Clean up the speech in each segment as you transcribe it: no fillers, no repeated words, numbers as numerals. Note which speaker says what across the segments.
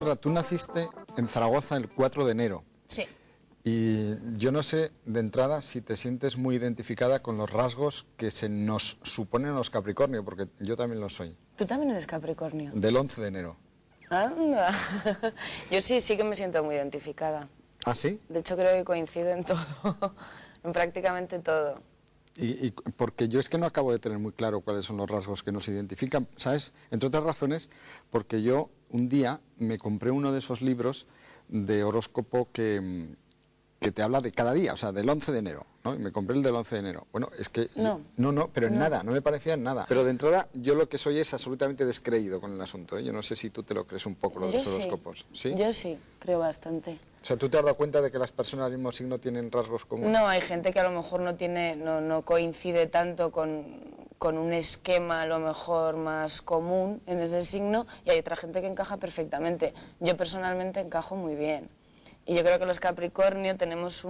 Speaker 1: Tú naciste en Zaragoza el 4 de enero.
Speaker 2: Sí.
Speaker 1: Y yo no sé, de entrada, si te sientes muy identificada con los rasgos que se nos suponen a los Capricornio, porque yo también lo soy.
Speaker 2: ¿Tú también eres Capricornio?
Speaker 1: Del 11 de enero.
Speaker 2: Anda. Yo sí que me siento muy identificada.
Speaker 1: ¿Ah, sí?
Speaker 2: De hecho, creo que coincide en todo, en prácticamente todo.
Speaker 1: Y porque yo es que no acabo de tener muy claro cuáles son los rasgos que nos identifican, ¿sabes? Entre otras razones, porque yo un día me compré uno de esos libros de horóscopo que te habla de cada día, o sea, del 11 de enero, ¿no? Y me compré el del 11 de enero. Bueno, es que...
Speaker 2: No,
Speaker 1: pero en nada, no me parecía en nada. Pero de entrada, yo lo que soy es absolutamente descreído con el asunto, ¿eh? Yo no sé si tú te lo crees un poco, lo de los horóscopos. ¿Sí?
Speaker 2: Yo sí, creo bastante.
Speaker 1: O sea, ¿tú te has dado cuenta de que las personas del mismo signo tienen rasgos comunes?
Speaker 2: No, hay gente que a lo mejor no coincide tanto con un esquema a lo mejor más común en ese signo, y hay otra gente que encaja perfectamente. Yo personalmente encajo muy bien. Y yo creo que los Capricornio tenemos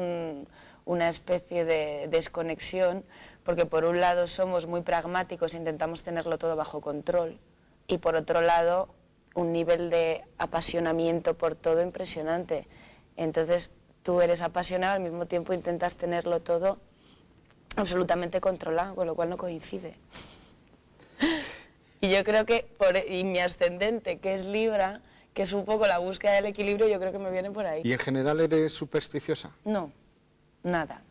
Speaker 2: una especie de desconexión, porque por un lado somos muy pragmáticos e intentamos tenerlo todo bajo control, y por otro lado un nivel de apasionamiento por todo impresionante. Entonces tú eres apasionado, al mismo tiempo intentas tenerlo todo absolutamente controlado, con lo cual no coincide. Y yo creo que, y mi ascendente, que es Libra, que es un poco la búsqueda del equilibrio, yo creo que me viene por ahí.
Speaker 1: ¿Y en general eres supersticiosa?
Speaker 2: No, nada.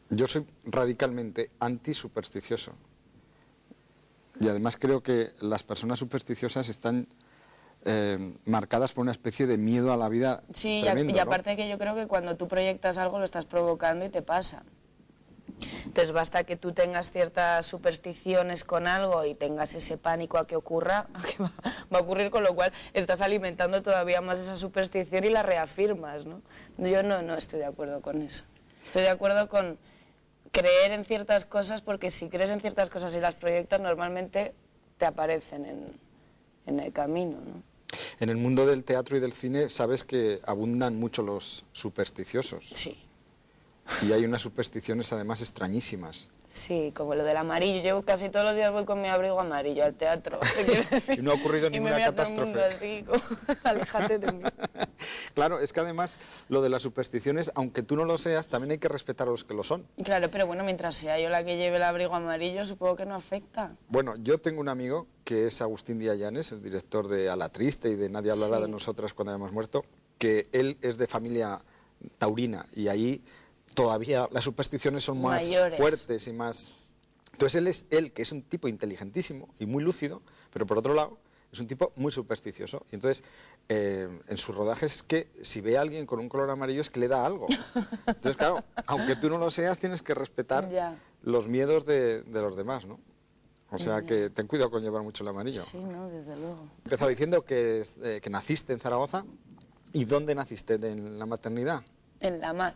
Speaker 1: Yo soy radicalmente anti-supersticioso. Y además creo que las personas supersticiosas están marcadas por una especie de miedo a la vida.
Speaker 2: Sí,
Speaker 1: tremendo,
Speaker 2: y aparte
Speaker 1: ¿no?
Speaker 2: que yo creo que cuando tú proyectas algo lo estás provocando y te pasa. Entonces basta que tú tengas ciertas supersticiones con algo y tengas ese pánico a que ocurra, a que va a ocurrir, con lo cual estás alimentando todavía más esa superstición y la reafirmas, ¿no? Yo no estoy de acuerdo con eso. Estoy de acuerdo con creer en ciertas cosas, porque si crees en ciertas cosas y las proyectas, normalmente te aparecen en el camino, ¿no?
Speaker 1: En el mundo del teatro y del cine sabes que abundan mucho los supersticiosos.
Speaker 2: Sí.
Speaker 1: Y hay unas supersticiones además extrañísimas.
Speaker 2: Sí, como lo del amarillo. Yo casi todos los días voy con mi abrigo amarillo al teatro.
Speaker 1: Y no ha ocurrido ninguna catástrofe.
Speaker 2: Y me mira todo el mundo así, como, aléjate de mí.
Speaker 1: Claro, es que además lo de las supersticiones, aunque tú no lo seas, también hay que respetar a los que lo son.
Speaker 2: Claro, pero bueno, mientras sea yo la que lleve el abrigo amarillo, supongo que no afecta.
Speaker 1: Bueno, yo tengo un amigo que es Agustín Díaz Llanes, el director de A la Triste y de Nadie hablará de nosotras cuando hayamos muerto, que él es de familia taurina y ahí todavía las supersticiones son más
Speaker 2: mayores,
Speaker 1: fuertes y más... Entonces él, que es un tipo inteligentísimo y muy lúcido, pero por otro lado es un tipo muy supersticioso. Y entonces en sus rodajes es que si ve a alguien con un color amarillo es que le da algo. Entonces claro, aunque tú no lo seas, tienes que respetar los miedos de los demás, ¿no? O sea que ten cuidado con llevar mucho el amarillo.
Speaker 2: Sí, no, desde luego.
Speaker 1: Empezaba diciendo que naciste en Zaragoza. ¿Y dónde naciste en la maternidad?
Speaker 2: En La Maz.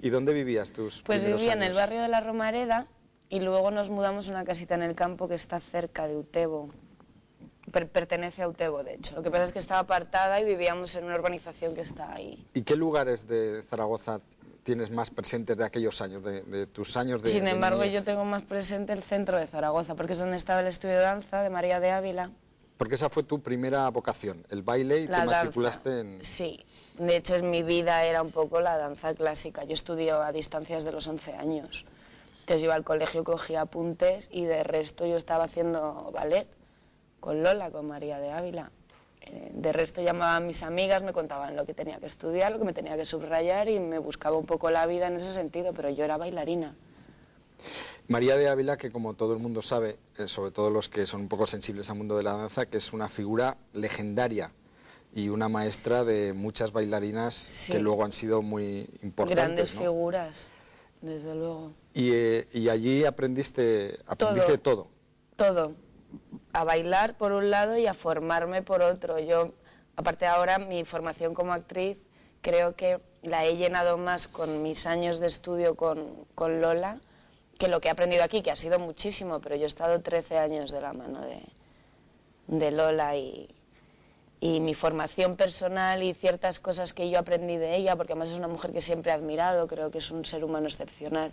Speaker 1: ¿Y dónde vivías tus
Speaker 2: Pues
Speaker 1: primeros
Speaker 2: vivía
Speaker 1: años?
Speaker 2: en el barrio de La Romareda y luego nos mudamos a una casita en el campo que está cerca de Utebo. Pertenece a Utebo, de hecho. Lo que pasa es que estaba apartada y vivíamos en una urbanización que está ahí.
Speaker 1: ¿Y qué lugares de Zaragoza tienes más presentes de aquellos años, de tus años de
Speaker 2: Sin embargo,
Speaker 1: niñez?
Speaker 2: yo tengo más presente el centro de Zaragoza, porque es donde estaba el estudio de danza de María de Ávila.
Speaker 1: Porque esa fue tu primera vocación, el baile, y te matriculaste en...
Speaker 2: Sí, de hecho mi vida era un poco la danza clásica. Yo estudié a distancia desde los 11 años. Entonces yo iba al colegio, cogía apuntes y de resto yo estaba haciendo ballet con Lola, con María de Ávila. De resto llamaba a mis amigas, me contaban lo que tenía que estudiar, lo que me tenía que subrayar y me buscaba un poco la vida en ese sentido, pero yo era bailarina.
Speaker 1: María de Ávila, que como todo el mundo sabe, sobre todo los que son un poco sensibles al mundo de la danza, que es una figura legendaria y una maestra de muchas bailarinas que luego han sido muy importantes.
Speaker 2: Grandes, ¿no?
Speaker 1: Figuras,
Speaker 2: desde luego.
Speaker 1: Y allí aprendiste todo.
Speaker 2: Todo. A bailar por un lado y a formarme por otro. Yo, aparte ahora, mi formación como actriz, creo que la he llenado más con mis años de estudio con Lola, que lo que he aprendido aquí, que ha sido muchísimo, pero yo he estado 13 años de la mano de Lola y mi formación personal y ciertas cosas que yo aprendí de ella, porque además es una mujer que siempre he admirado, creo que es un ser humano excepcional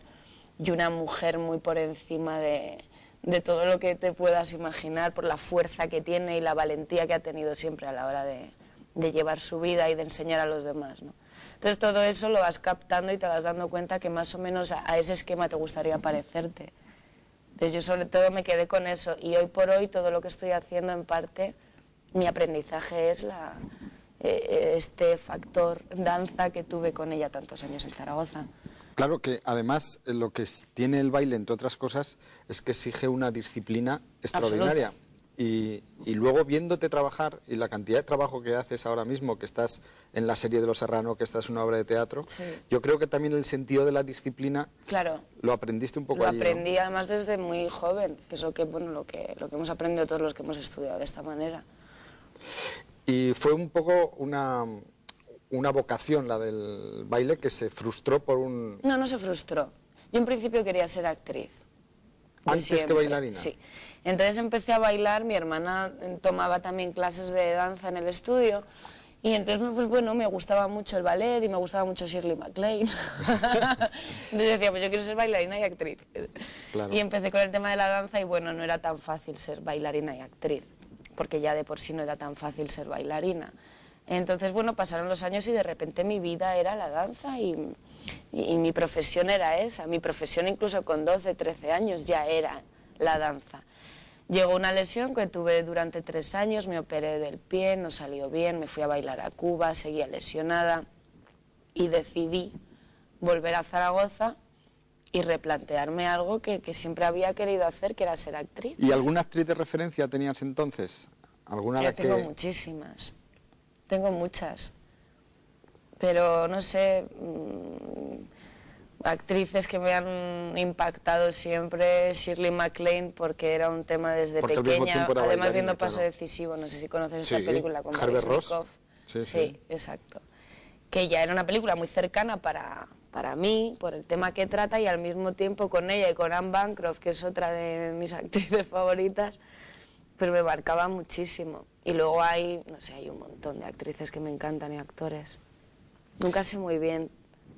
Speaker 2: y una mujer muy por encima de de todo lo que te puedas imaginar, por la fuerza que tiene y la valentía que ha tenido siempre a la hora de llevar su vida y de enseñar a los demás, ¿no? Entonces todo eso lo vas captando y te vas dando cuenta que más o menos a ese esquema te gustaría parecerte. Entonces yo sobre todo me quedé con eso, y hoy por hoy todo lo que estoy haciendo, en parte, mi aprendizaje es este factor danza que tuve con ella tantos años en Zaragoza.
Speaker 1: Claro que además lo que tiene el baile, entre otras cosas, es que exige una disciplina extraordinaria. Y luego viéndote trabajar y la cantidad de trabajo que haces ahora mismo, que estás en la serie de Los Serrano, que estás en una obra de teatro,
Speaker 2: sí,
Speaker 1: yo creo que también el sentido de la disciplina,
Speaker 2: claro,
Speaker 1: lo aprendiste un poco
Speaker 2: lo
Speaker 1: allí,
Speaker 2: aprendí,
Speaker 1: ¿no?
Speaker 2: además desde muy joven, que es lo que hemos aprendido todos los que hemos estudiado de esta manera.
Speaker 1: Y fue un poco una vocación la del baile que se frustró por un...
Speaker 2: No, no se frustró. Yo en principio quería ser actriz.
Speaker 1: ¿Antes que bailarina?
Speaker 2: Sí. Entonces empecé a bailar, mi hermana tomaba también clases de danza en el estudio, y entonces, pues bueno, me gustaba mucho el ballet y me gustaba mucho Shirley MacLaine. Entonces decía, pues yo quiero ser bailarina y actriz.
Speaker 1: Claro.
Speaker 2: Y empecé con el tema de la danza, y bueno, no era tan fácil ser bailarina y actriz, porque ya de por sí no era tan fácil ser bailarina. Entonces, bueno, pasaron los años y de repente mi vida era la danza y mi profesión era esa. Mi profesión incluso con 12, 13 años ya era la danza. Llegó una lesión que tuve durante 3 años, me operé del pie, no salió bien, me fui a bailar a Cuba, seguía lesionada y decidí volver a Zaragoza y replantearme algo que siempre había querido hacer, que era ser actriz.
Speaker 1: ¿Y alguna actriz de referencia tenías entonces? ¿Alguna
Speaker 2: Yo tengo muchísimas, tengo muchas, pero no sé, actrices que me han impactado siempre, Shirley MacLaine, porque era un tema desde
Speaker 1: porque
Speaker 2: pequeña, además viendo
Speaker 1: claro.
Speaker 2: Paso Decisivo, no sé si conoces
Speaker 1: Sí,
Speaker 2: esta película con
Speaker 1: Herbert Ross.
Speaker 2: Baryshnikov.
Speaker 1: Sí,
Speaker 2: Exacto. Que ya era una película muy cercana para mí, por el tema que trata, y al mismo tiempo con ella y con Anne Bancroft, que es otra de mis actrices favoritas, pues me marcaba muchísimo. Y luego hay, no sé, hay un montón de actrices que me encantan y actores. Nunca sé muy bien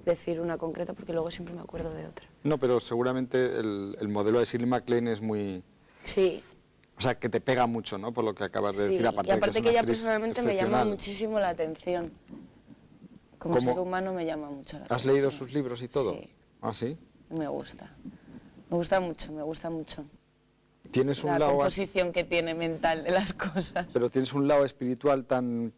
Speaker 2: decir una concreta porque luego siempre me acuerdo de otra.
Speaker 1: No, pero seguramente el modelo de Shirley MacLaine es muy...
Speaker 2: Sí.
Speaker 1: O sea, que te pega mucho, ¿no? Por lo que acabas de decir.
Speaker 2: Aparte, y aparte que ella
Speaker 1: actriz
Speaker 2: personalmente me llama muchísimo la atención. Como
Speaker 1: ¿Cómo?
Speaker 2: ser humano me llama mucho la atención.
Speaker 1: ¿Has leído sus libros y todo?
Speaker 2: Sí.
Speaker 1: ¿Ah, sí?
Speaker 2: Me gusta. Me gusta mucho, me gusta mucho.
Speaker 1: Tienes un
Speaker 2: La
Speaker 1: lado...
Speaker 2: composición que tiene mental de las cosas.
Speaker 1: Pero tienes un lado espiritual tan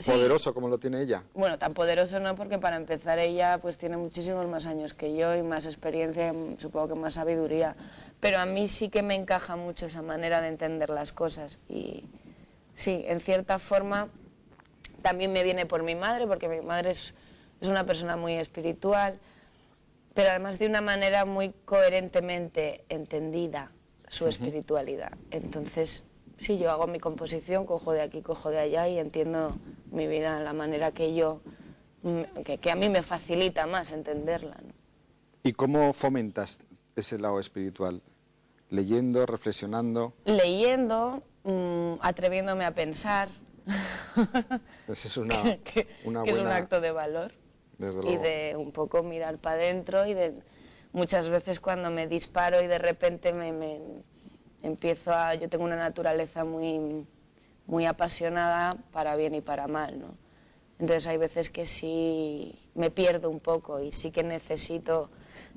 Speaker 1: poderoso como lo tiene ella.
Speaker 2: Bueno, tan poderoso no, porque para empezar ella pues tiene muchísimos más años que yo y más experiencia, supongo que más sabiduría, pero a mí sí que me encaja mucho esa manera de entender las cosas, y sí, en cierta forma también me viene por mi madre, porque mi madre es una persona muy espiritual, pero además de una manera muy coherentemente entendida su espiritualidad. Entonces, sí, yo hago mi composición, cojo de aquí, cojo de allá y entiendo mi vida de la manera que a mí me facilita más entenderla, ¿no?
Speaker 1: ¿Y cómo fomentas ese lado espiritual? ¿Leyendo, reflexionando?
Speaker 2: Leyendo, atreviéndome a pensar.
Speaker 1: Esa es una
Speaker 2: que
Speaker 1: buena...
Speaker 2: es un acto de valor.
Speaker 1: Desde
Speaker 2: y
Speaker 1: luego.
Speaker 2: de un poco mirar para adentro, y de muchas veces cuando me disparo y de repente empiezo a... Yo tengo una naturaleza muy apasionada para bien y para mal, ¿no? Entonces hay veces que sí me pierdo un poco y sí que necesito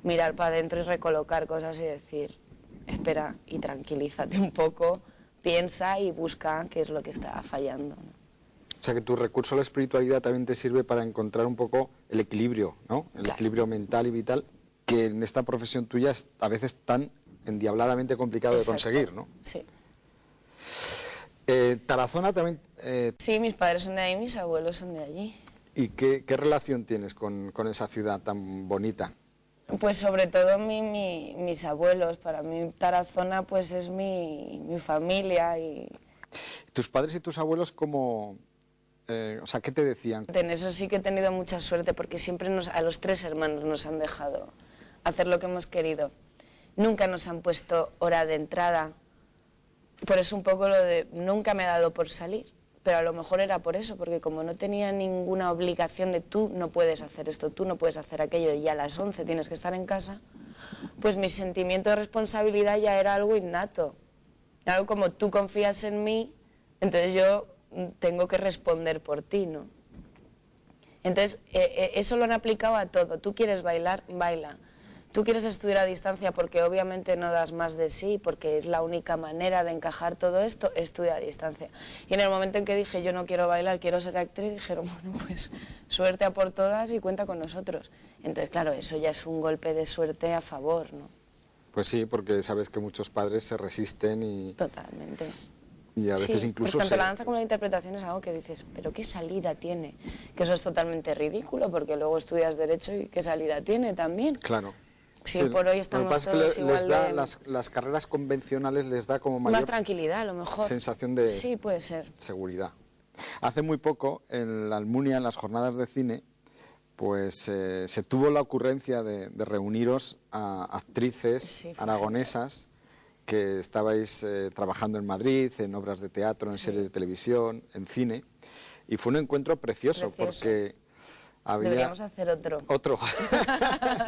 Speaker 2: mirar para adentro y recolocar cosas y decir, espera y tranquilízate un poco, piensa y busca qué es lo que está fallando, ¿no?
Speaker 1: O sea, que tu recurso a la espiritualidad también te sirve para encontrar un poco el equilibrio, ¿no? El equilibrio mental y vital, que en esta profesión tuya es a veces tan endiabladamente complicado de conseguir, ¿no?
Speaker 2: Sí.
Speaker 1: Tarazona también...
Speaker 2: Sí, mis padres son de ahí, mis abuelos son de allí.
Speaker 1: ¿Y qué relación tienes con esa ciudad tan bonita?
Speaker 2: Pues sobre todo mis abuelos. Para mí Tarazona pues es mi familia. Y
Speaker 1: ¿Tus padres y tus abuelos cómo...? O sea, ¿qué te decían?
Speaker 2: en eso sí que he tenido mucha suerte, porque siempre a los 3 hermanos nos han dejado hacer lo que hemos querido. Nunca nos han puesto hora de entrada. Por eso un poco lo de nunca me ha dado por salir, pero a lo mejor era por eso, porque como no tenía ninguna obligación de tú no puedes hacer esto, tú no puedes hacer aquello, y ya a las 11 tienes que estar en casa, pues mi sentimiento de responsabilidad ya era algo innato. Algo como tú confías en mí, entonces yo tengo que responder por ti, ¿no? Entonces, eso lo han aplicado a todo. Tú quieres bailar, baila. Tú quieres estudiar a distancia porque obviamente no das más de sí, porque es la única manera de encajar todo esto, estudia a distancia. Y en el momento en que dije yo no quiero bailar, quiero ser actriz, dijeron, bueno, pues suerte a por todas y cuenta con nosotros. Entonces, claro, eso ya es un golpe de suerte a favor, ¿no?
Speaker 1: Pues sí, porque sabes que muchos padres se resisten y...
Speaker 2: Totalmente.
Speaker 1: Y a veces
Speaker 2: sí,
Speaker 1: incluso...
Speaker 2: Pues tanto la danza como la interpretación es algo que dices, pero ¿qué salida tiene? Que eso es totalmente ridículo, porque luego estudias Derecho y ¿qué salida tiene también?
Speaker 1: Claro.
Speaker 2: Sí, por hoy estamos
Speaker 1: lo que pasa
Speaker 2: todos
Speaker 1: es que
Speaker 2: igual
Speaker 1: les da,
Speaker 2: de...
Speaker 1: las carreras convencionales les da como mayor
Speaker 2: Más tranquilidad, a lo mejor.
Speaker 1: sensación de
Speaker 2: Sí, puede ser.
Speaker 1: seguridad. Hace muy poco, en la Almunia, en las jornadas de cine, pues se tuvo la ocurrencia de reuniros a actrices
Speaker 2: Sí,
Speaker 1: aragonesas que estabais trabajando en Madrid, en obras de teatro, en series de televisión, en cine, y fue un encuentro precioso. Porque
Speaker 2: deberíamos hacer otro.
Speaker 1: Otro.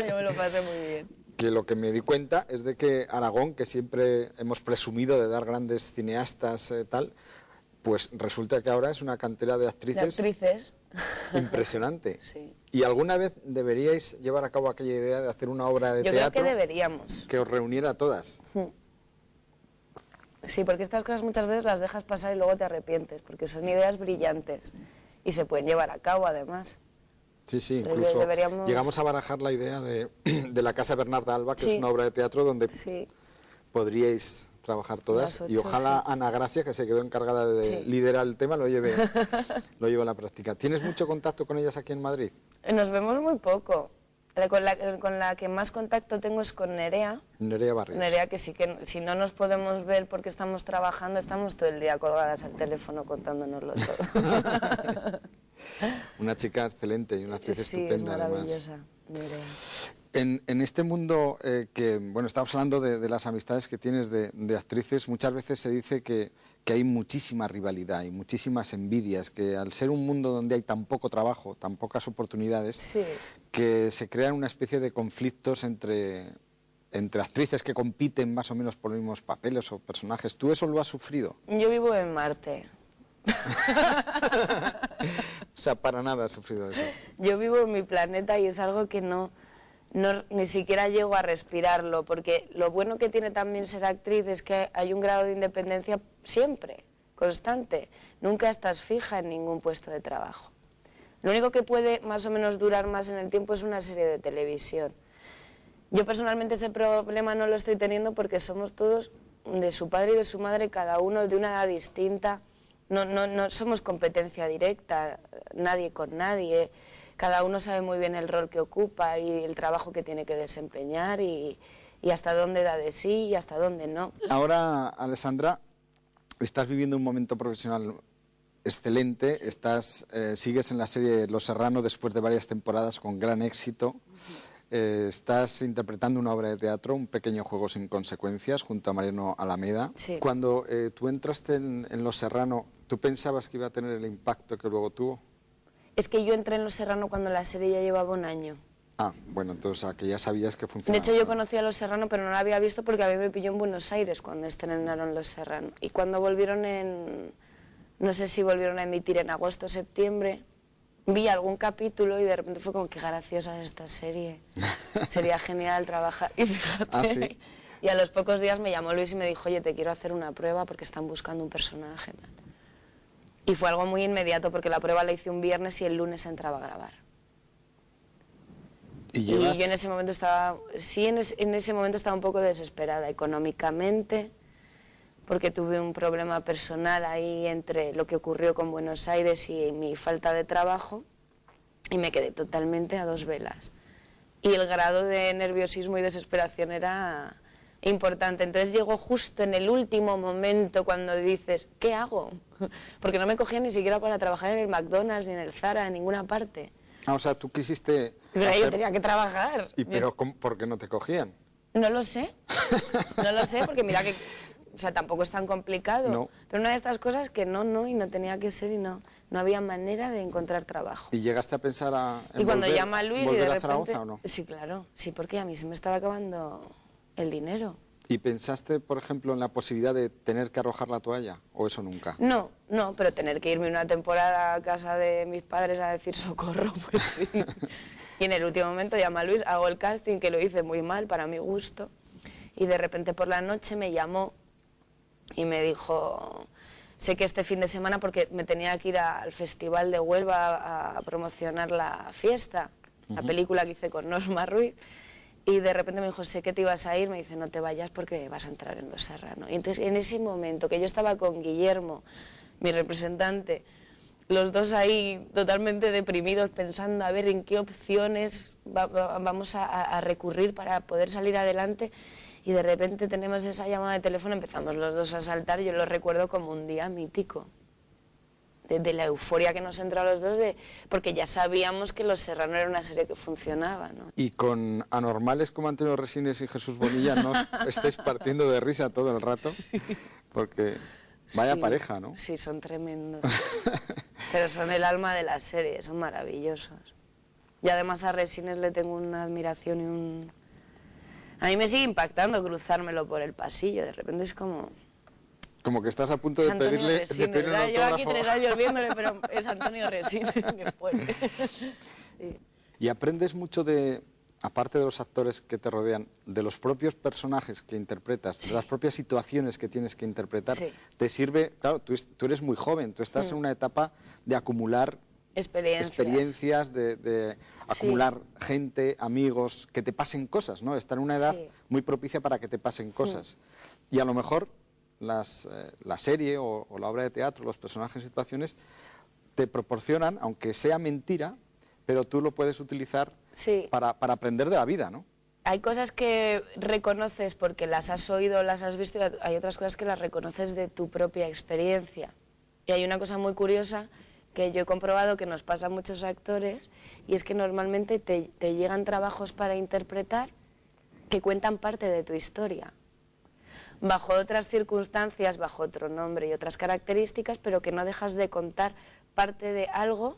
Speaker 2: Yo me lo pasé muy bien.
Speaker 1: Que lo que me di cuenta es de que Aragón, que siempre hemos presumido de dar grandes cineastas tal, pues resulta que ahora es una cantera de actrices, impresionante.
Speaker 2: Sí.
Speaker 1: ¿Y alguna vez deberíais llevar a cabo aquella idea de hacer una obra de teatro?
Speaker 2: Yo creo que deberíamos.
Speaker 1: Que os reuniera a todas.
Speaker 2: Sí, porque estas cosas muchas veces las dejas pasar y luego te arrepientes, porque son ideas brillantes y se pueden llevar a cabo además.
Speaker 1: Sí, sí, incluso llegamos a barajar la idea de la Casa Bernarda Alba, que es una obra de teatro donde podríais trabajar todas, y ojalá Ana Gracia, que se quedó encargada de liderar el tema, lo lleve a la práctica. ¿Tienes mucho contacto con ellas aquí en Madrid?
Speaker 2: Nos vemos muy poco. Con la que más contacto tengo es con Nerea.
Speaker 1: Nerea Barrios.
Speaker 2: Nerea, que sí que si no nos podemos ver porque estamos trabajando, estamos todo el día colgadas al teléfono contándonoslo todo.
Speaker 1: Una chica excelente y una actriz estupenda,
Speaker 2: es maravillosa,
Speaker 1: además.
Speaker 2: Nerea.
Speaker 1: En este mundo que, bueno, estamos hablando de las amistades que tienes de actrices, muchas veces se dice que hay muchísima rivalidad y muchísimas envidias, que al ser un mundo donde hay tan poco trabajo, tan pocas oportunidades, que se crean una especie de conflictos entre actrices que compiten más o menos por los mismos papeles o personajes. ¿Tú eso lo has sufrido?
Speaker 2: Yo vivo en Marte.
Speaker 1: O sea, para nada has sufrido eso.
Speaker 2: Yo vivo en mi planeta y es algo que ni siquiera llego a respirarlo, porque lo bueno que tiene también ser actriz es que hay un grado de independencia siempre, constante. Nunca estás fija en ningún puesto de trabajo. Lo único que puede más o menos durar más en el tiempo es una serie de televisión. Yo personalmente ese problema no lo estoy teniendo porque somos todos de su padre y de su madre, cada uno de una edad distinta. No somos competencia directa, nadie con nadie. Cada uno sabe muy bien el rol que ocupa y el trabajo que tiene que desempeñar y hasta dónde da de sí y hasta dónde no.
Speaker 1: Ahora, Alessandra, estás viviendo un momento profesional excelente, sigues en la serie Los Serrano después de varias temporadas con gran éxito. Estás interpretando una obra de teatro, Un pequeño juego sin consecuencias, junto a Mariano Alameda.
Speaker 2: Sí.
Speaker 1: Cuando tú entraste en Los Serrano, ¿tú pensabas que iba a tener el impacto que luego tuvo?
Speaker 2: Es que yo entré en Los Serrano cuando la serie ya llevaba un año.
Speaker 1: Ah, bueno, entonces que ya sabías que funcionaba.
Speaker 2: De hecho, yo conocía a Los Serrano, pero no la había visto porque a mí me pilló en Buenos Aires cuando estrenaron Los Serrano. Y cuando volvieron no sé si volvieron a emitir en agosto o septiembre, vi algún capítulo y de repente fue como, qué graciosa es esta serie. Sería genial trabajar. Y fíjate,
Speaker 1: ¿sí?
Speaker 2: Y a los pocos días me llamó Luis y me dijo, oye, te quiero hacer una prueba porque están buscando un personaje. Y fue algo muy inmediato porque la prueba la hice un viernes y el lunes entraba a grabar. Y yo en ese momento estaba, en ese momento estaba un poco desesperada económicamente, porque tuve un problema personal ahí entre lo que ocurrió con Buenos Aires y mi falta de trabajo, y me quedé totalmente a dos velas. Y el grado de nerviosismo y desesperación era importante. Entonces llegó justo en el último momento cuando dices, ¿qué hago? Porque no me cogían ni siquiera para trabajar en el McDonald's, ni en el Zara, en ninguna parte.
Speaker 1: Ah, o sea, tú quisiste...
Speaker 2: Pero yo tenía que trabajar.
Speaker 1: ¿Pero por qué no te cogían?
Speaker 2: No lo sé. No lo sé, porque mira que o sea, tampoco es tan complicado.
Speaker 1: No.
Speaker 2: Pero una de estas cosas que no, y no tenía que ser, y no había manera de encontrar trabajo.
Speaker 1: ¿Y llegaste a pensar en
Speaker 2: Y cuando
Speaker 1: volver,
Speaker 2: llama a Luis y de
Speaker 1: volver a
Speaker 2: repente...
Speaker 1: Zaragoza o no?
Speaker 2: Sí, claro, sí, porque a mí se me estaba acabando el dinero.
Speaker 1: ¿Y pensaste, por ejemplo, en la posibilidad de tener que arrojar la toalla? ¿O eso nunca?
Speaker 2: No, pero tener que irme una temporada a casa de mis padres a decir socorro, pues sí. Y en el último momento llama a Luis, hago el casting, que lo hice muy mal, para mi gusto, y de repente por la noche me llamó y me dijo, sé que este fin de semana, porque me tenía que ir al Festival de Huelva a promocionar La Fiesta, la película que hice con Norma Ruiz, y de repente me dijo, sé que te ibas a ir, me dice, no te vayas porque vas a entrar en Los Serrano. Y entonces en ese momento que yo estaba con Guillermo, mi representante, los dos ahí totalmente deprimidos, pensando a ver en qué opciones vamos a recurrir para poder salir adelante, y de repente tenemos esa llamada de teléfono, empezamos los dos a saltar, yo lo recuerdo como un día mítico, de la euforia que nos entra a los dos, porque ya sabíamos que Los Serrano era una serie que funcionaba, ¿no?
Speaker 1: Y con anormales como Antonio Resines y Jesús Bonilla no os estáis partiendo de risa todo el rato, porque vaya
Speaker 2: Sí,
Speaker 1: pareja, ¿no?
Speaker 2: Sí, son tremendos. Pero son el alma de la serie, son maravillosos. Y además a Resines le tengo una admiración y un... A mí me sigue impactando cruzármelo por el pasillo, de repente es como...
Speaker 1: Como que estás a punto
Speaker 2: Es
Speaker 1: de
Speaker 2: Antonio
Speaker 1: pedirle
Speaker 2: Resines,
Speaker 1: un
Speaker 2: ¿verdad? Llevo aquí
Speaker 1: autógrafo.
Speaker 2: 3 años viéndole, pero es Antonio Resines, qué fuerte. Sí.
Speaker 1: Y aprendes mucho de, aparte de los actores que te rodean, de los propios personajes que interpretas, de las propias situaciones que tienes que interpretar.
Speaker 2: Sí.
Speaker 1: Te sirve, claro, tú eres muy joven, tú estás en una etapa de acumular experiencias, de acumular gente, amigos, que te pasen cosas, ¿no? Estar en una edad
Speaker 2: Sí.
Speaker 1: muy propicia para que te pasen cosas. Y a lo mejor la serie o la obra de teatro, los personajes y situaciones, te proporcionan, aunque sea mentira, pero tú lo puedes utilizar
Speaker 2: Sí.
Speaker 1: para aprender de la vida, ¿no?
Speaker 2: Hay cosas que reconoces porque las has oído, las has visto, y hay otras cosas que las reconoces de tu propia experiencia. Y hay una cosa muy curiosa que yo he comprobado que nos pasa a muchos actores, y es que normalmente te llegan trabajos para interpretar que cuentan parte de tu historia, bajo otras circunstancias, bajo otro nombre y otras características, pero que no dejas de contar parte de algo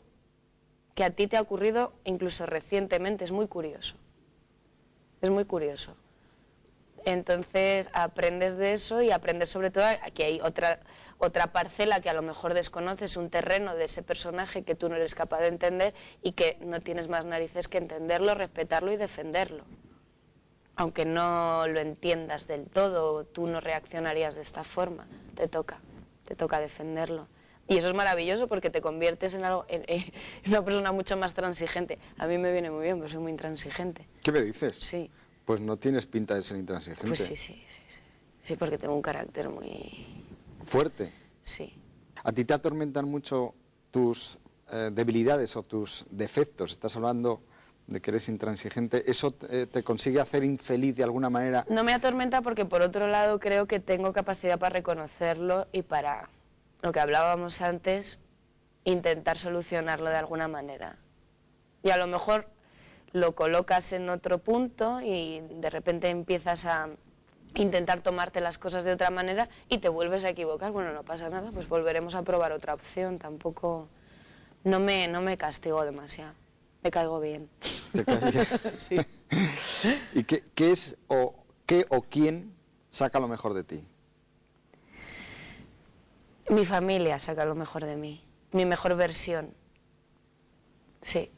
Speaker 2: que a ti te ha ocurrido incluso recientemente. Es muy curioso. Es muy curioso. Entonces aprendes de eso, y aprendes sobre todo que hay otra parcela que a lo mejor desconoces, un terreno de ese personaje que tú no eres capaz de entender y que no tienes más narices que entenderlo, respetarlo y defenderlo. Aunque no lo entiendas del todo, tú no reaccionarías de esta forma, te toca defenderlo. Y eso es maravilloso porque te conviertes en una persona mucho más transigente. A mí me viene muy bien, porque soy muy intransigente.
Speaker 1: ¿Qué me dices?
Speaker 2: Sí.
Speaker 1: Pues no tienes pinta de ser intransigente.
Speaker 2: Pues sí, porque tengo un carácter muy...
Speaker 1: Fuerte.
Speaker 2: Sí.
Speaker 1: ¿A ti te atormentan mucho tus debilidades o tus defectos? Estás hablando de que eres intransigente. ¿Eso te consigue hacer infeliz de alguna manera?
Speaker 2: No me atormenta porque, por otro lado, creo que tengo capacidad para reconocerlo y para, lo que hablábamos antes, intentar solucionarlo de alguna manera. Y a lo mejor lo colocas en otro punto y de repente empiezas a intentar tomarte las cosas de otra manera y te vuelves a equivocar. Bueno, no pasa nada, pues volveremos a probar otra opción. Tampoco, no me castigo demasiado, me caigo bien.
Speaker 1: ¿Te cae bien?
Speaker 2: Sí.
Speaker 1: ¿Y qué es qué o quién saca lo mejor de ti?
Speaker 2: Mi familia saca lo mejor de mí, mi mejor versión. Sí.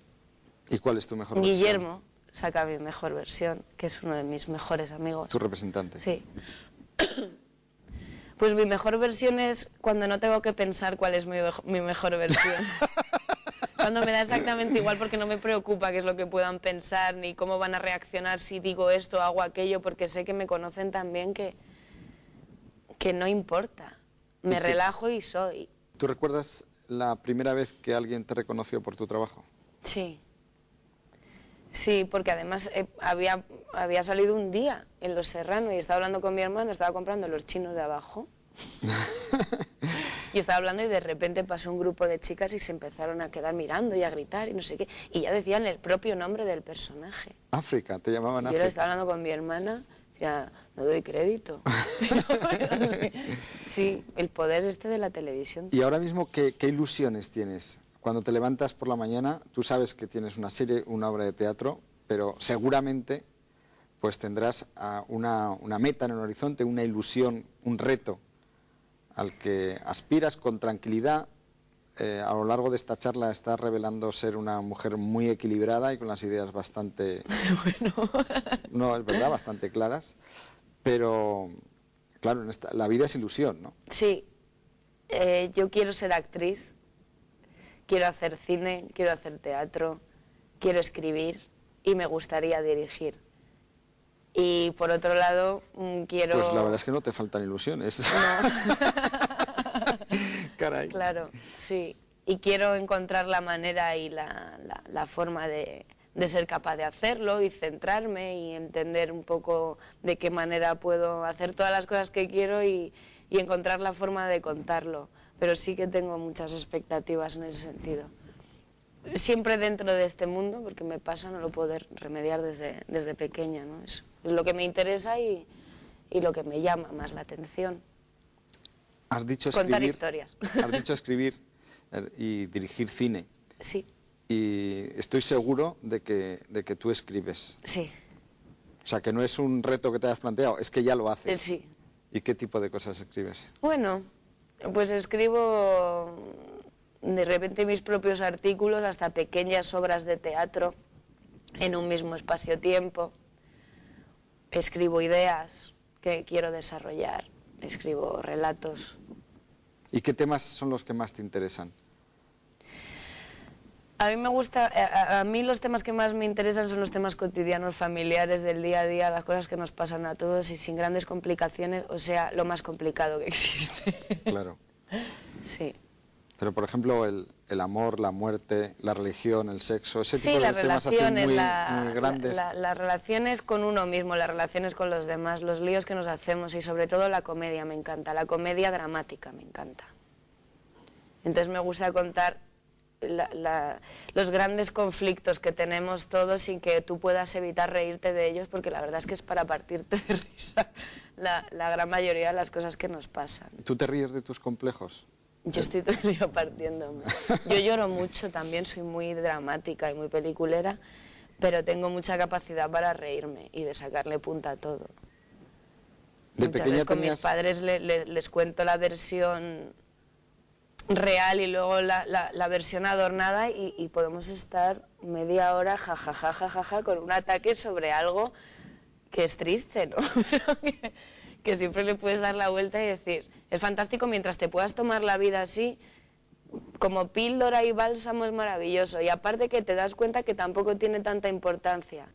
Speaker 1: ¿Y cuál es tu mejor versión?
Speaker 2: Guillermo saca mi mejor versión, que es uno de mis mejores amigos.
Speaker 1: Tu representante.
Speaker 2: Sí. Pues mi mejor versión es cuando no tengo que pensar cuál es mi mejor versión. Cuando me da exactamente igual, porque no me preocupa qué es lo que puedan pensar, ni cómo van a reaccionar si digo esto o hago aquello, porque sé que me conocen tan bien que no importa. Me relajo y soy.
Speaker 1: ¿Tú recuerdas la primera vez que alguien te reconoció por tu trabajo?
Speaker 2: Sí. Sí, porque además había salido un día en Los Serrano y estaba hablando con mi hermana, estaba comprando los chinos de abajo. Y estaba hablando y de repente pasó un grupo de chicas y se empezaron a quedar mirando y a gritar y no sé qué. Y ya decían el propio nombre del personaje.
Speaker 1: África, te llamaban
Speaker 2: Yo
Speaker 1: África.
Speaker 2: estaba hablando con mi hermana y Ya no doy crédito. Pero sí, sí, el poder este de la televisión.
Speaker 1: Y ahora mismo, ¿qué ilusiones tienes? Cuando te levantas por la mañana, tú sabes que tienes una serie, una obra de teatro, pero seguramente pues tendrás una meta en el horizonte, una ilusión, un reto al que aspiras con tranquilidad. A lo largo de esta charla estás revelando ser una mujer muy equilibrada y con las ideas bastante,
Speaker 2: Bueno,
Speaker 1: no, es verdad, bastante claras, pero claro, la vida es ilusión, ¿no?
Speaker 2: sí, yo quiero ser actriz, quiero hacer cine, quiero hacer teatro, quiero escribir y me gustaría dirigir. Y por otro lado, quiero...
Speaker 1: Pues la verdad es que no te faltan ilusiones.
Speaker 2: No.
Speaker 1: Caray.
Speaker 2: Claro, sí. Y quiero encontrar la manera y la forma de ser capaz de hacerlo y centrarme y entender un poco de qué manera puedo hacer todas las cosas que quiero y encontrar la forma de contarlo. Pero sí que tengo muchas expectativas en ese sentido. Siempre dentro de este mundo, porque me pasa, no lo puedo remediar desde pequeña, ¿no? Es lo que me interesa y lo que me llama más la atención.
Speaker 1: Has dicho
Speaker 2: Contar
Speaker 1: escribir,
Speaker 2: historias.
Speaker 1: has dicho escribir y dirigir cine.
Speaker 2: Sí.
Speaker 1: Y estoy seguro de que tú escribes.
Speaker 2: Sí.
Speaker 1: O sea, que no es un reto que te hayas planteado, es que ya lo haces.
Speaker 2: Sí.
Speaker 1: ¿Y qué tipo de cosas escribes?
Speaker 2: Bueno, pues escribo de repente mis propios artículos, hasta pequeñas obras de teatro en un mismo espacio-tiempo. Escribo ideas que quiero desarrollar, escribo relatos.
Speaker 1: ¿Y qué temas son los que más te interesan?
Speaker 2: A mí me gusta, a mí los temas que más me interesan son los temas cotidianos, familiares, del día a día, las cosas que nos pasan a todos y sin grandes complicaciones, o sea, lo más complicado que existe.
Speaker 1: Claro.
Speaker 2: Sí.
Speaker 1: Pero, por ejemplo, el amor, la muerte, la religión, el sexo, ese
Speaker 2: Sí,
Speaker 1: tipo de
Speaker 2: las
Speaker 1: temas así
Speaker 2: relaciones,
Speaker 1: muy grandes.
Speaker 2: las relaciones con uno mismo, las relaciones con los demás, los líos que nos hacemos y sobre todo la comedia me encanta, la comedia dramática me encanta. Entonces me gusta contar los grandes conflictos que tenemos todos sin que tú puedas evitar reírte de ellos, porque la verdad es que es para partirte de risa la gran mayoría de las cosas que nos pasan.
Speaker 1: ¿Tú te ríes de tus complejos?
Speaker 2: Yo estoy todo el día partiéndome. Yo lloro mucho también, soy muy dramática y muy peliculera, pero tengo mucha capacidad para reírme y de sacarle punta a todo.
Speaker 1: De
Speaker 2: Muchas
Speaker 1: pequeña
Speaker 2: veces con
Speaker 1: tenías...
Speaker 2: mis padres les cuento la versión real y luego la versión adornada y podemos estar media hora jajajajaja con un ataque sobre algo que es triste, ¿no? Pero que siempre le puedes dar la vuelta y decir, es fantástico mientras te puedas tomar la vida así, como píldora y bálsamo es maravilloso. Y aparte que te das cuenta que tampoco tiene tanta importancia.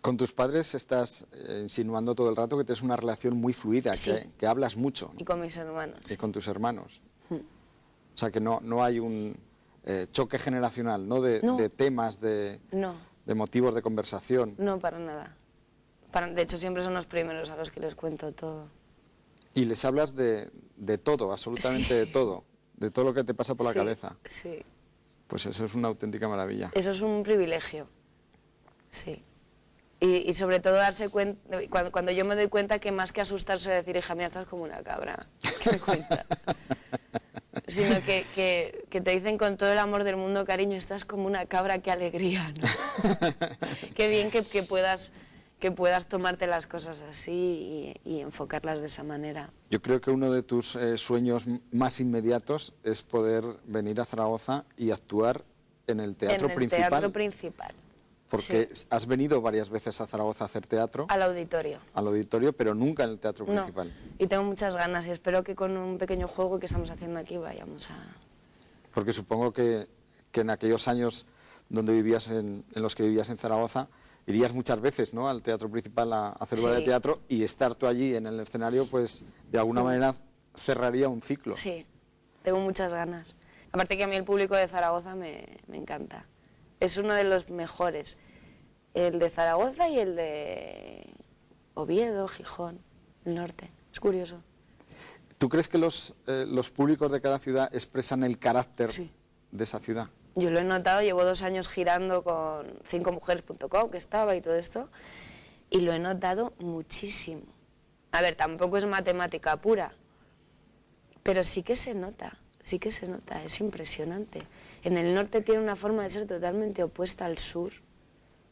Speaker 1: Con tus padres estás insinuando todo el rato que tienes una relación muy fluida,
Speaker 2: Sí.
Speaker 1: que hablas mucho, ¿no?
Speaker 2: Y con mis hermanos.
Speaker 1: Y con tus hermanos. O sea, que no hay un choque generacional, ¿no?
Speaker 2: No.
Speaker 1: De temas,
Speaker 2: No,
Speaker 1: de motivos de conversación.
Speaker 2: no para nada. De hecho, siempre son los primeros a los que les cuento todo.
Speaker 1: Y les hablas de todo, absolutamente de todo lo que te pasa por la
Speaker 2: Sí,
Speaker 1: cabeza.
Speaker 2: Sí.
Speaker 1: Pues eso es una auténtica maravilla.
Speaker 2: Eso es un privilegio. Sí. Y sobre todo darse cuenta, cuando yo me doy cuenta que más que asustarse de decir, hija mía, estás como una cabra, ¿qué me cuentas? Sino que te dicen con todo el amor del mundo, cariño, estás como una cabra, qué alegría, ¿no? Qué bien que puedas tomarte las cosas así y enfocarlas de esa manera.
Speaker 1: Yo creo que uno de tus sueños más inmediatos es poder venir a Zaragoza y actuar en el teatro principal.
Speaker 2: En el teatro principal.
Speaker 1: Porque
Speaker 2: Sí.
Speaker 1: has venido varias veces a Zaragoza a hacer teatro,
Speaker 2: Al auditorio.
Speaker 1: al auditorio, pero nunca en el teatro
Speaker 2: No,
Speaker 1: principal.
Speaker 2: y tengo muchas ganas y espero que con un pequeño juego que estamos haciendo aquí vayamos a...
Speaker 1: Porque supongo que en aquellos años donde vivías en los que vivías en Zaragoza, irías muchas veces, ¿no?, al teatro principal a hacer obra de
Speaker 2: Sí.
Speaker 1: teatro, y estar tú allí en el escenario, pues de alguna manera cerraría un ciclo.
Speaker 2: Sí, tengo muchas ganas. Aparte que a mí el público de Zaragoza me encanta. Es uno de los mejores. El de Zaragoza y el de Oviedo, Gijón, el norte. Es curioso.
Speaker 1: ¿Tú crees que los públicos de cada ciudad expresan el carácter
Speaker 2: Sí.
Speaker 1: de esa ciudad?
Speaker 2: Yo lo he notado, llevo 2 años girando con 5mujeres.com, que estaba y todo esto, y lo he notado muchísimo. A ver, tampoco es matemática pura, pero sí que se nota, es impresionante. En el norte tiene una forma de ser totalmente opuesta al sur.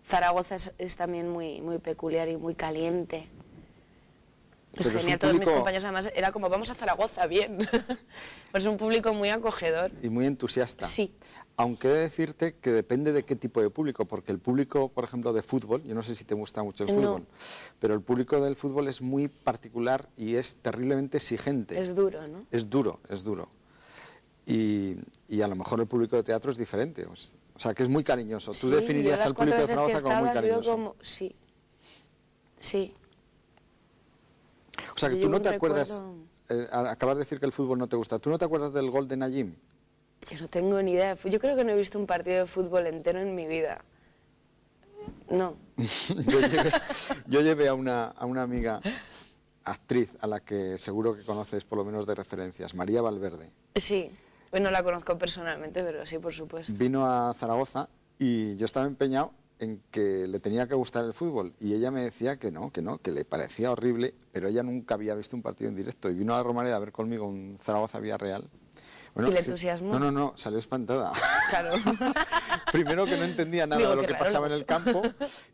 Speaker 2: Zaragoza es también muy peculiar y muy caliente. Es
Speaker 1: Pero
Speaker 2: genial,
Speaker 1: un
Speaker 2: todos mis
Speaker 1: público...
Speaker 2: compañeros además era como, vamos a Zaragoza, bien. Pues es un público muy acogedor.
Speaker 1: Y muy entusiasta.
Speaker 2: Sí.
Speaker 1: Aunque he de decirte que depende de qué tipo de público, porque el público, por ejemplo, de fútbol, yo no sé si te gusta mucho el fútbol, pero el público del fútbol es muy particular y es terriblemente exigente.
Speaker 2: Es duro, ¿no?
Speaker 1: Es duro, es duro. Y a lo mejor el público de teatro es diferente. O sea, que es muy cariñoso. Tú definirías al público de Zaragoza como muy cariñoso.
Speaker 2: Sí, sí.
Speaker 1: O sea, que
Speaker 2: Yo
Speaker 1: tú
Speaker 2: llevo
Speaker 1: no te
Speaker 2: un
Speaker 1: acuerdas, acabas de decir que el fútbol no te gusta, ¿tú no te acuerdas del gol de Najim?
Speaker 2: Yo no tengo ni idea. Yo creo que no he visto un partido de fútbol entero en mi vida. No.
Speaker 1: yo llevé a una amiga actriz a la que seguro que conoces por lo menos de referencias, María Valverde.
Speaker 2: Sí, pues no la conozco personalmente, pero sí, por supuesto.
Speaker 1: Vino a Zaragoza y yo estaba empeñado en que le tenía que gustar el fútbol y ella me decía que no, que le parecía horrible, pero ella nunca había visto un partido en directo y vino a la Romareda a ver conmigo un Zaragoza-Villarreal. Bueno,
Speaker 2: ¿Y le entusiasmó?
Speaker 1: No, salió espantada.
Speaker 2: Claro.
Speaker 1: Primero que no entendía nada de lo que pasaba en el campo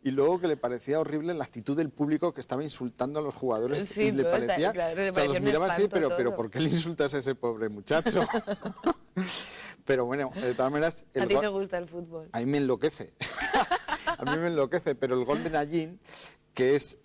Speaker 1: y luego que le parecía horrible la actitud del público que estaba insultando a los jugadores.
Speaker 2: Sí,
Speaker 1: y le
Speaker 2: todo está
Speaker 1: parecía,
Speaker 2: claro, le
Speaker 1: o sea, los
Speaker 2: pareció un
Speaker 1: miraba así,
Speaker 2: espanto
Speaker 1: pero
Speaker 2: todo.
Speaker 1: ¿por qué le insultas a ese pobre muchacho? Pero bueno, de todas maneras...
Speaker 2: ¿A ti te gusta el fútbol?
Speaker 1: A mí me enloquece. A mí me enloquece, pero el gol de Najim, que es,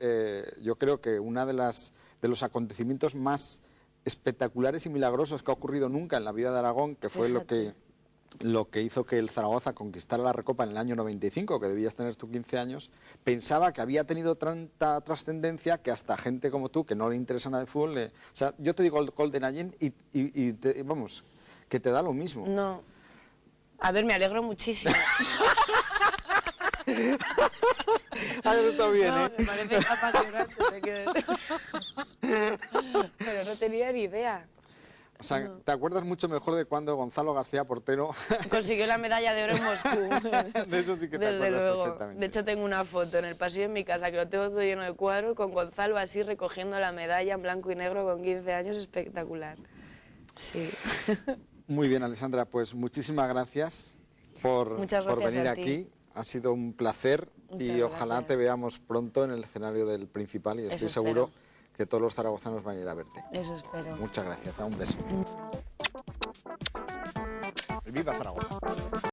Speaker 1: yo creo que una de los acontecimientos más espectaculares y milagrosos que ha ocurrido nunca en la vida de Aragón, que fue lo que hizo que el Zaragoza conquistara la Recopa en el año 95, que debías tener tú 15 años, pensaba que había tenido tanta trascendencia que hasta gente como tú, que no le interesa nada de fútbol, o sea, yo te digo el gol de Najim y vamos, que te da lo mismo.
Speaker 2: No. A ver, me alegro muchísimo.
Speaker 1: Eso está bien,
Speaker 2: No,
Speaker 1: ¿eh?
Speaker 2: me parece apasionante. Pero no tenía ni idea.
Speaker 1: O sea, ¿te acuerdas mucho mejor de cuando Gonzalo García, portero,
Speaker 2: consiguió la medalla de oro en Moscú?
Speaker 1: de eso sí que te
Speaker 2: Desde
Speaker 1: acuerdas
Speaker 2: luego.
Speaker 1: perfectamente?
Speaker 2: De hecho, tengo una foto en el pasillo de mi casa que lo tengo todo lleno de cuadros con Gonzalo así recogiendo la medalla en blanco y negro con 15 años, espectacular. Sí.
Speaker 1: Muy bien, Alessandra, pues muchísimas gracias por venir
Speaker 2: a ti.
Speaker 1: aquí. Ha sido un placer y ojalá te veamos pronto en el escenario del Principal y estoy seguro que todos los zaragozanos van a ir a verte.
Speaker 2: Eso espero.
Speaker 1: Muchas gracias, un beso. ¡Viva Zaragoza!